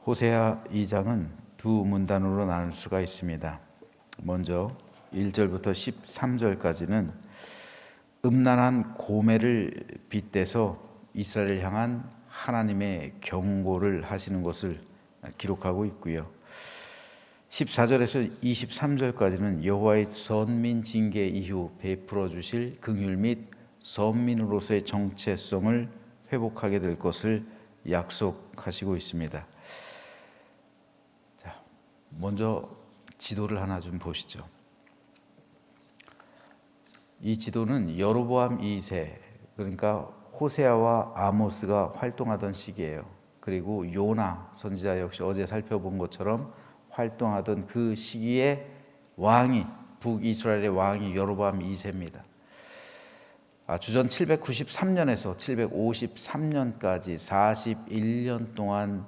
호세아 2장은 두 문단으로 나눌 수가 있습니다. 먼저 1절부터 13절까지는 음란한 고멜을 빗대서 이스라엘을 향한 하나님의 경고를 하시는 것을 기록하고 있고요. 14절에서 23절까지는 여호와의 선민 징계 이후 베풀어 주실 긍휼 및 선민으로서의 정체성을 회복하게 될 것을 약속하시고 있습니다. 자, 먼저 지도를 하나 좀 보시죠. 이 지도는 여로보암 2세, 그러니까 호세아와 아모스가 활동하던 시기예요. 그리고 요나 선지자 역시 어제 살펴본 것처럼 활동하던 그 시기에 왕이, 북이스라엘의 왕이 여로보암 2세입니다. 주전 793년에서 753년까지 41년 동안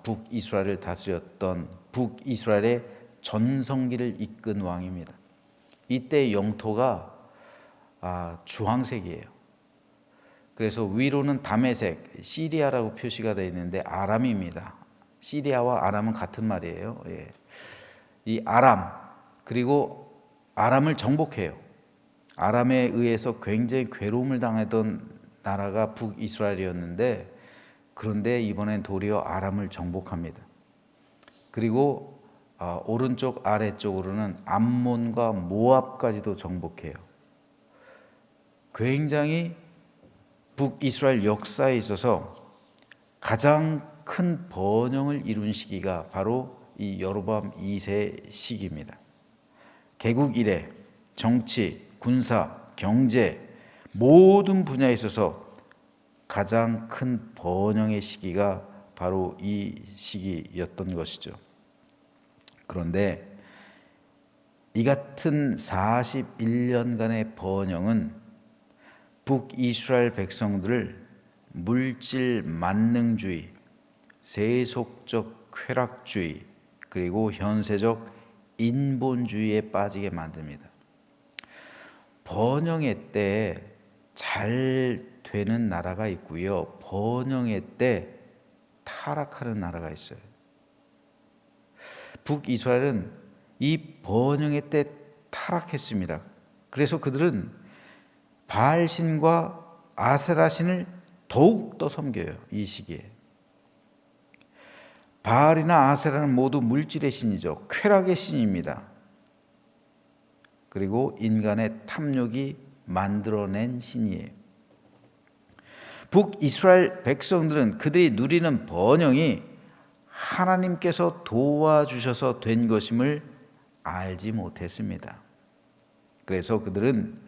북이스라엘을 다스렸던 북이스라엘의 전성기를 이끈 왕입니다. 이때 영토가 주황색이에요. 그래서 위로는 다메섹, 시리아라고 표시가 되어 있는데 아람입니다. 시리아와 아람은 같은 말이에요. 이 아람, 그리고 아람을 정복해요. 아람에 의해서 굉장히 괴로움을 당하던 나라가 북이스라엘이었는데, 그런데 이번엔 도리어 아람을 정복합니다. 그리고 오른쪽 아래쪽으로는 암몬과 모압까지도 정복해요. 굉장히 북이스라엘 역사에 있어서 가장 큰 번영을 이룬 시기가 바로 이 여로보암 2세 시기입니다. 개국 이래 정치, 군사, 경제 모든 분야에 있어서 가장 큰 번영의 시기가 바로 이 시기였던 것이죠. 그런데 이 같은 41년간의 번영은 북이스라엘 백성들을 물질 만능주의, 세속적 쾌락주의, 그리고 현세적 인본주의에 빠지게 만듭니다. 번영의 때 잘 되는 나라가 있고요, 번영의 때 타락하는 나라가 있어요. 북이스라엘은 이 번영의 때 타락했습니다. 그래서 그들은 바알신과 아세라신을 더욱더 섬겨요. 이 시기에 바알이나 아세라는 모두 물질의 신이죠. 쾌락의 신입니다. 그리고 인간의 탐욕이 만들어낸 신이에요. 북이스라엘 백성들은 그들이 누리는 번영이 하나님께서 도와주셔서 된 것임을 알지 못했습니다. 그래서 그들은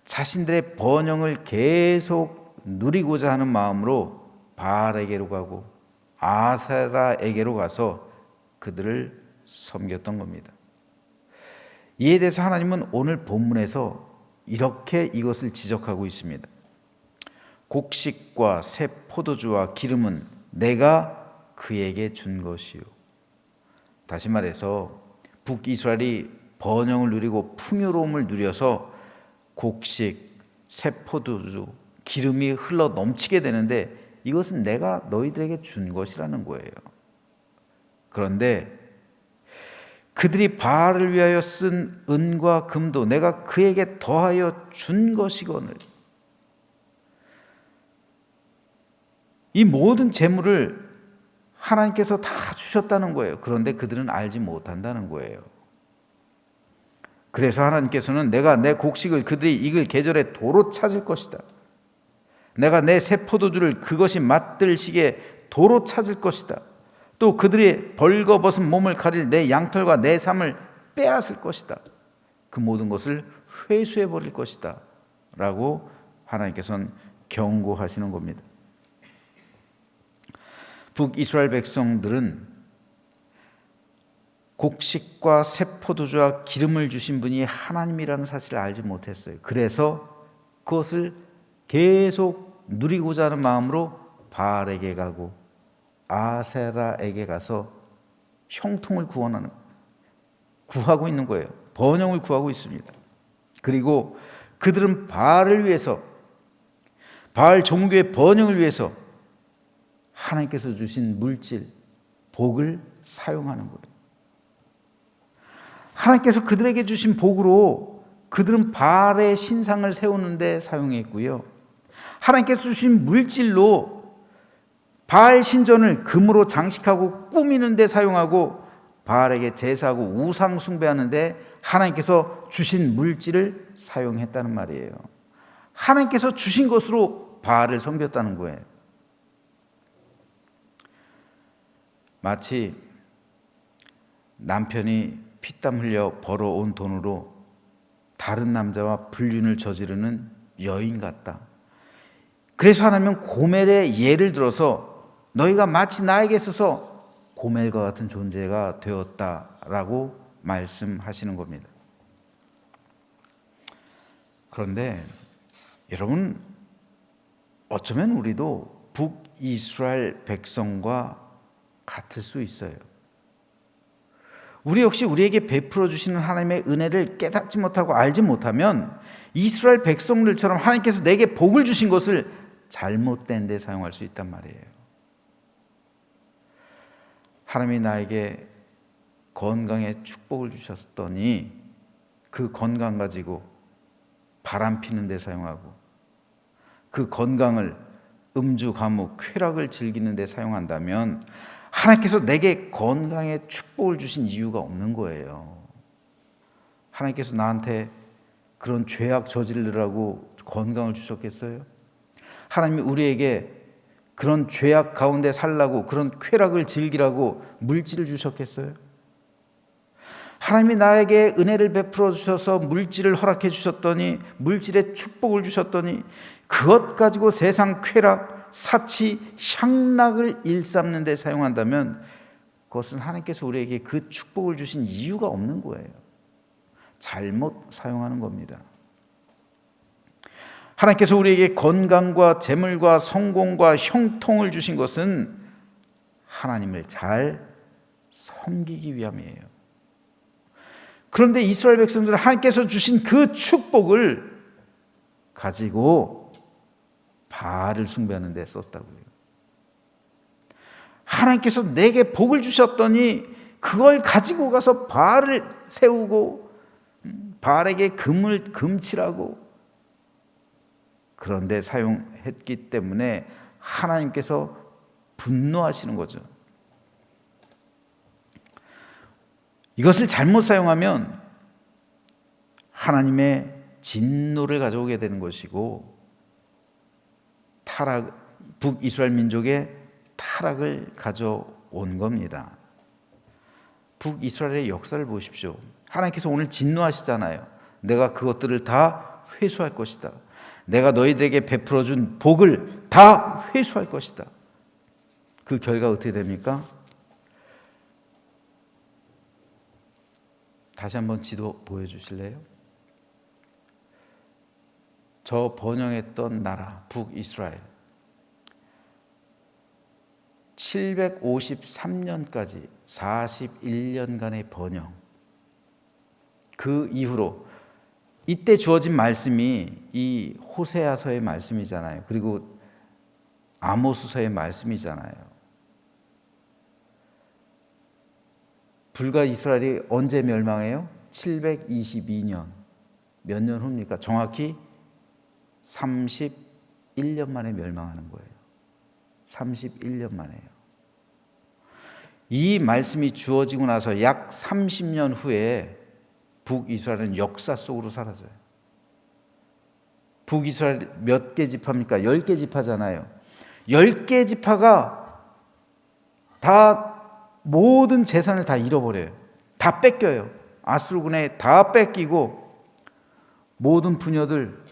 자신들의 번영을 계속 누리고자 하는 마음으로 바알에게로 가고 아세라에게로 가서 그들을 섬겼던 겁니다. 이에 대해서 하나님은 오늘 본문에서 이렇게 이것을 지적하고 있습니다. 곡식과 새 포도주와 기름은 내가 그에게 준 것이요. 다시 말해서 북이스라엘이 번영을 누리고 풍요로움을 누려서 곡식, 새 포도주, 기름이 흘러 넘치게 되는데 이것은 내가 너희들에게 준 것이라는 거예요. 그런데 그들이 바알을 위하여 쓴 은과 금도 내가 그에게 더하여 준 것이거늘. 이 모든 재물을 하나님께서 다 주셨다는 거예요. 그런데 그들은 알지 못한다는 거예요. 그래서 하나님께서는 내가 내 곡식을 그들이 익을 계절에 도로 찾을 것이다. 내가 내 새 포도주를 그것이 맛들 시기에 도로 찾을 것이다. 또 그들이 벌거벗은 몸을 가릴 내 양털과 내 삶을 빼앗을 것이다. 그 모든 것을 회수해 버릴 것이다 라고 하나님께서는 경고하시는 겁니다. 북이스라엘 백성들은 곡식과 새 포도주와 기름을 주신 분이 하나님이라는 사실을 알지 못했어요. 그래서 그것을 계속 누리고자 하는 마음으로 바알에게 가고 아세라에게 가서 형통을 구하고 있는 거예요. 번영을 구하고 있습니다. 그리고 그들은 바알을 위해서, 바알 종교의 번영을 위해서 하나님께서 주신 물질, 복을 사용하는 거예요. 하나님께서 그들에게 주신 복으로 그들은 바알의 신상을 세우는 데 사용했고요. 하나님께서 주신 물질로 바알 신전을 금으로 장식하고 꾸미는 데 사용하고 바알에게 제사하고 우상 숭배하는 데 하나님께서 주신 물질을 사용했다는 말이에요. 하나님께서 주신 것으로 바알을 섬겼다는 거예요. 마치 남편이 피땀 흘려 벌어온 돈으로 다른 남자와 불륜을 저지르는 여인 같다. 그래서 하나님은 고멜의 예를 들어서 너희가 마치 나에게 있어서 고멜과 같은 존재가 되었다라고 말씀하시는 겁니다. 그런데 여러분, 어쩌면 우리도 북이스라엘 백성과 같을 수 있어요. 우리 역시 우리에게 베풀어 주시는 하나님의 은혜를 깨닫지 못하고 알지 못하면 이스라엘 백성들처럼 하나님께서 내게 복을 주신 것을 잘못된 데 사용할 수 있단 말이에요. 하나님이 나에게 건강의 축복을 주셨더니 그 건강 가지고 바람 피는 데 사용하고 그 건강을 음주, 감옥, 쾌락을 즐기는 데 사용한다면 하나님께서 내게 건강의 축복을 주신 이유가 없는 거예요. 하나님께서 나한테 그런 죄악 저지르라고 건강을 주셨겠어요? 하나님이 우리에게 그런 죄악 가운데 살라고, 그런 쾌락을 즐기라고 물질을 주셨겠어요? 하나님이 나에게 은혜를 베풀어 주셔서 물질을 허락해 주셨더니, 물질의 축복을 주셨더니 그것 가지고 세상 쾌락, 사치, 향락을 일삼는 데 사용한다면 그것은 하나님께서 우리에게 그 축복을 주신 이유가 없는 거예요. 잘못 사용하는 겁니다. 하나님께서 우리에게 건강과 재물과 성공과 형통을 주신 것은 하나님을 잘 섬기기 위함이에요. 그런데 이스라엘 백성들은 하나님께서 주신 그 축복을 가지고 바알을 숭배하는 데 썼다고요. 하나님께서 내게 복을 주셨더니 그걸 가지고 가서 바알을 세우고 바알에게 금을 금칠하고 그런데 사용했기 때문에 하나님께서 분노하시는 거죠. 이것을 잘못 사용하면 하나님의 진노를 가져오게 되는 것이고 북이스라엘 민족의 타락을 가져온 겁니다. 북이스라엘의 역사를 보십시오. 하나님께서 오늘 진노하시잖아요. 내가 그것들을 다 회수할 것이다. 내가 너희들에게 베풀어준 복을 다 회수할 것이다. 그 결과 어떻게 됩니까? 다시 한번 지도 보여주실래요? 저 번영했던 나라 북이스라엘 753년까지 41년간의 번영, 그 이후로 이때 주어진 말씀이 이 호세아서의 말씀이잖아요. 그리고 아모스서의 말씀이잖아요. 불과 이스라엘이 언제 멸망해요? 722년. 몇 년 후입니까? 정확히 31년 만에 멸망하는 거예요. 31년 만에요. 이 말씀이 주어지고 나서 약 30년 후에 북이스라엘은 역사 속으로 사라져요. 북이스라엘 몇 개 지파입니까? 10개 지파잖아요. 10개 지파가 다 모든 재산을 다 잃어버려요. 다 뺏겨요. 아수르군에 다 뺏기고 모든 부녀들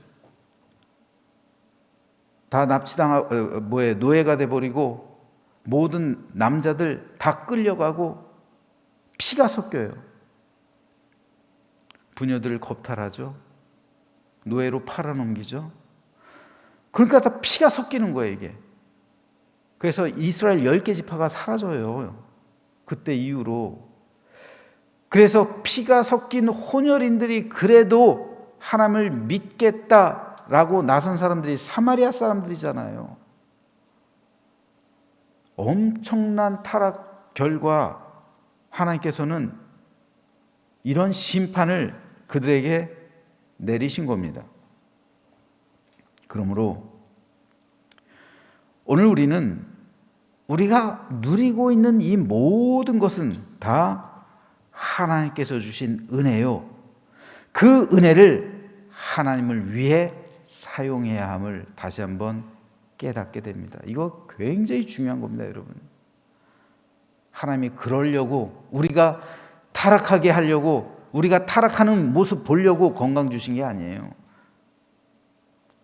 다 노예가 돼버리고 모든 남자들 다 끌려가고 피가 섞여요. 부녀들을 겁탈하죠. 노예로 팔아넘기죠. 그러니까 다 피가 섞이는 거예요, 이게. 그래서 이스라엘 10개 지파가 사라져요. 그때 이후로. 그래서 피가 섞인 혼혈인들이 그래도 하나님을 믿겠다라고 나선 사람들이 사마리아 사람들이잖아요. 엄청난 타락 결과 하나님께서는 이런 심판을 그들에게 내리신 겁니다. 그러므로 오늘 우리는 우리가 누리고 있는 이 모든 것은 다 하나님께서 주신 은혜요. 그 은혜를 하나님을 위해 사용해야 함을 다시 한번 깨닫게 됩니다. 이거 굉장히 중요한 겁니다, 여러분. 하나님이 그러려고, 우리가 타락하게 하려고, 우리가 타락하는 모습 보려고 건강 주신 게 아니에요.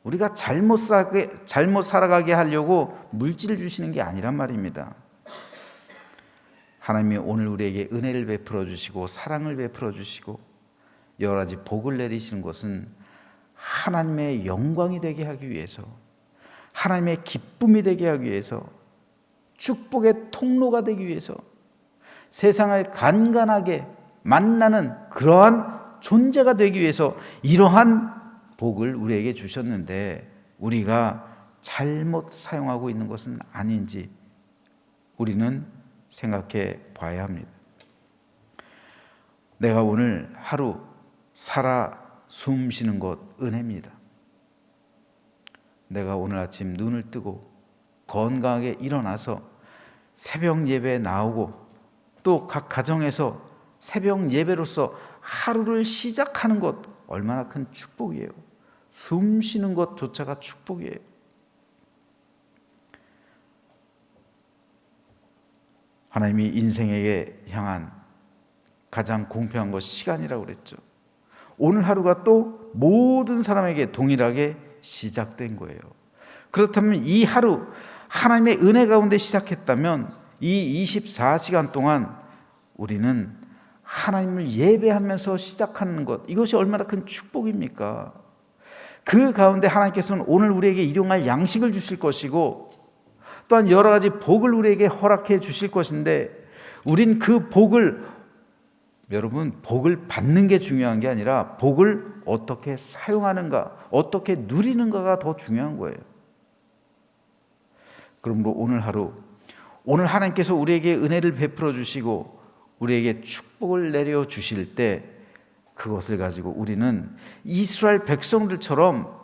우리가 잘못 살아가게 하려고 물질을 주시는 게 아니란 말입니다. 하나님이 오늘 우리에게 은혜를 베풀어 주시고 사랑을 베풀어 주시고 여러 가지 복을 내리시는 것은 하나님의 영광이 되게 하기 위해서, 하나님의 기쁨이 되게 하기 위해서, 축복의 통로가 되기 위해서, 세상을 간간하게 만나는 그러한 존재가 되기 위해서 이러한 복을 우리에게 주셨는데 우리가 잘못 사용하고 있는 것은 아닌지 우리는 생각해 봐야 합니다. 내가 오늘 하루 살아 숨 쉬는 것 은혜입니다. 내가 오늘 아침 눈을 뜨고 건강하게 일어나서 새벽 예배에 나오고 또 각 가정에서 새벽 예배로서 하루를 시작하는 것 얼마나 큰 축복이에요. 숨 쉬는 것조차가 축복이에요. 하나님이 인생에게 향한 가장 공평한 것 시간이라고 그랬죠. 오늘 하루가 또 모든 사람에게 동일하게 시작된 거예요. 그렇다면 이 하루 하나님의 은혜 가운데 시작했다면 이 24시간 동안 우리는 하나님을 예배하면서 시작하는 것, 이것이 얼마나 큰 축복입니까? 그 가운데 하나님께서는 오늘 우리에게 일용할 양식을 주실 것이고 또한 여러 가지 복을 우리에게 허락해 주실 것인데 우린 그 복을, 여러분, 복을 받는 게 중요한 게 아니라 복을 어떻게 사용하는가, 어떻게 누리는가가 더 중요한 거예요. 그러므로 오늘 하루, 오늘 하나님께서 우리에게 은혜를 베풀어 주시고 우리에게 축복을 내려 주실 때 그것을 가지고 우리는 이스라엘 백성들처럼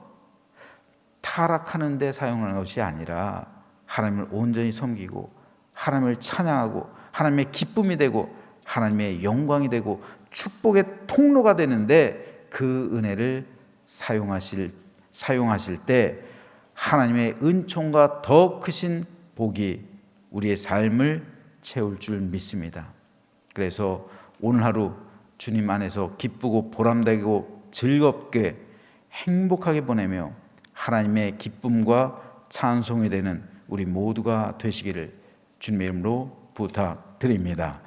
타락하는 데 사용하는 것이 아니라 하나님을 온전히 섬기고 하나님을 찬양하고 하나님의 기쁨이 되고 하나님의 영광이 되고 축복의 통로가 되는데 그 은혜를 사용하실 때 하나님의 은총과 더 크신 복이 우리의 삶을 채울 줄 믿습니다. 그래서 오늘 하루 주님 안에서 기쁘고 보람되고 즐겁게 행복하게 보내며 하나님의 기쁨과 찬송이 되는 우리 모두가 되시기를 주님의 이름으로 부탁드립니다.